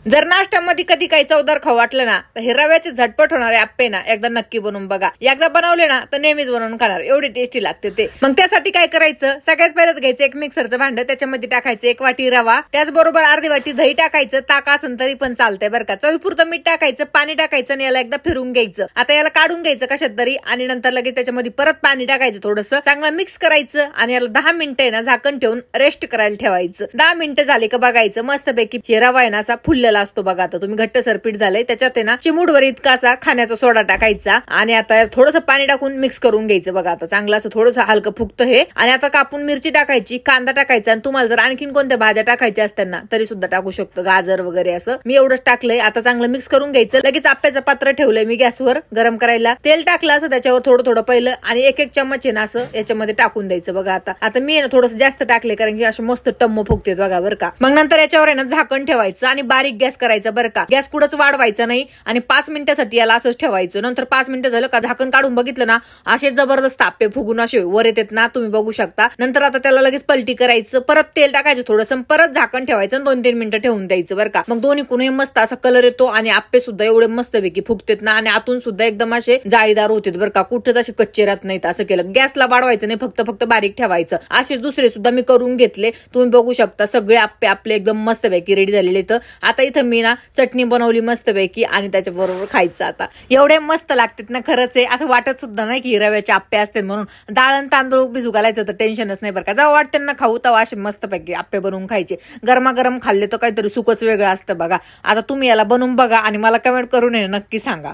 जर नाश्त्यामध्ये कधी काही चवदार खाऊ वाटलं ना तर हे रव्याचे झटपट होणारे आप्पे ना एकदा नक्की बनवून बघा. एकदा बनवले ना तर नेहमीच बनवून खाणार, एवढे टेस्टी लागते ते. मग त्यासाठी काय करायचं, सगळ्यात पहिलं घ्यायचं एक मिक्सरचं भांड, त्याच्यामध्ये टाकायचं 1 वाटी रवा, त्याचबरोबर अर्धी वाटी दही टाकायचं, ताक असेल तरी पण चालतंय बरं का. चवीपुरतं मीठ टाकायचं, पाणी टाकायचं आणि याला एकदा फिरून घ्यायचं. आता याला काढून घ्यायचं कशात तरी आणि नंतर लगेच त्याच्यामध्ये परत पाणी टाकायचं, थोडंसं चांगलं मिक्स करायचं आणि याला 10 मिनिटं ना झाकण ठेवून रेस्ट करायला ठेवायचं. 10 मिनिटं झाले का बघायचं मस्तपैकी हे रवा आहे ना असा फुललेला असतो बघा. आता तुम्ही घट्ट सरपीट झालंय, त्याच्यात आहे ना चिमूटभर इतका असा खाण्याचा सोडा टाकायचा आणि आता थोडंसं पाणी टाकून मिक्स करून घ्यायचं बघा. आता चांगलं असं थोडंसं हलकं फुगतं हे. आणि आता कापून मिरची टाकायची, कांदा टाकायचा आणि तुम्हाला जर आणखीन कोणत्या भाज्या टाकायच्या असतात ना तरी सुद्धा टाकू शकतो, गाजर वगैरे असं. मी एवढंच टाकलंय. आता चांगलं मिक्स करून घ्यायचं. लगेच आप्याचं पात्र ठेवलंय मी गॅसवर गरम करायला. तेल टाकलं असं त्याच्यावर थोडं थोडं पहिलं आणि एक चम्मच आहे ना असं याच्यामध्ये टाकून द्यायचं बघा. आता मी ना थोडंसं जास्त टाकले कारण की असं मस्त टम्म फुगते बघा बरं का. मग नंतर याच्यावर आहे ना झाकण ठेवायचं आणि बारीक गॅस करायचा बरं का. गॅस कुठंच वाढवायचा नाही आणि 5 मिनिटासाठी याला असंच ठेवायचं. नंतर 5 मिनिटं झालं का झाकण काढून बघितलं ना असे जबरदस्त आप्पे फुगून असे वर येतात ना, तुम्ही बघू शकता. नंतर आता त्याला लगेच पलटी करायचं, परत तेल टाकायचं थोडंसं, परत झाकण ठेवायचं 2-3 मिनिटं ठेवून द्यायचं बरं का. मग दोन्ही कुणी मस्त असा कलर येतो आणि आप्पे सुद्धा एवढे मस्तपैकी फुगतात ना आणि आतून सुद्धा एकदम असे जाळीदार होते बरं का. कुठंच असे कच्चे राहत नाहीत. असं केलं गॅसला वाढवायचं नाही, फक्त बारीक ठेवायचं. असेच दुसरे सुद्धा मी करून घेतले, तुम्ही बघू शकता. सगळे आप्पे आपले एकदम मस्तपैकी रेडी झालेले. तर आता इथं मी ना चटणी बनवली मस्तपैकी आणि त्याच्याबरोबर खायचं. आता एवढे मस्त लागतात ना खरंच आहे. असं वाटत सुद्धा नाही की रव्याचे आप्पे असतात म्हणून. डाळ आणि तांदूळ भिजू घालायचं तर टेन्शनच नाही बरं का. जेव्हा वाटतं ना खाऊ तेव्हा असे मस्तपैकी आप्पे बनवून खायचे. गरमागरम खाल्ले तर काहीतरी सुखच वेगळं असतं बघा. आता तुम्ही याला बनवून बघा आणि मला कमेंट करून नक्की सांगा.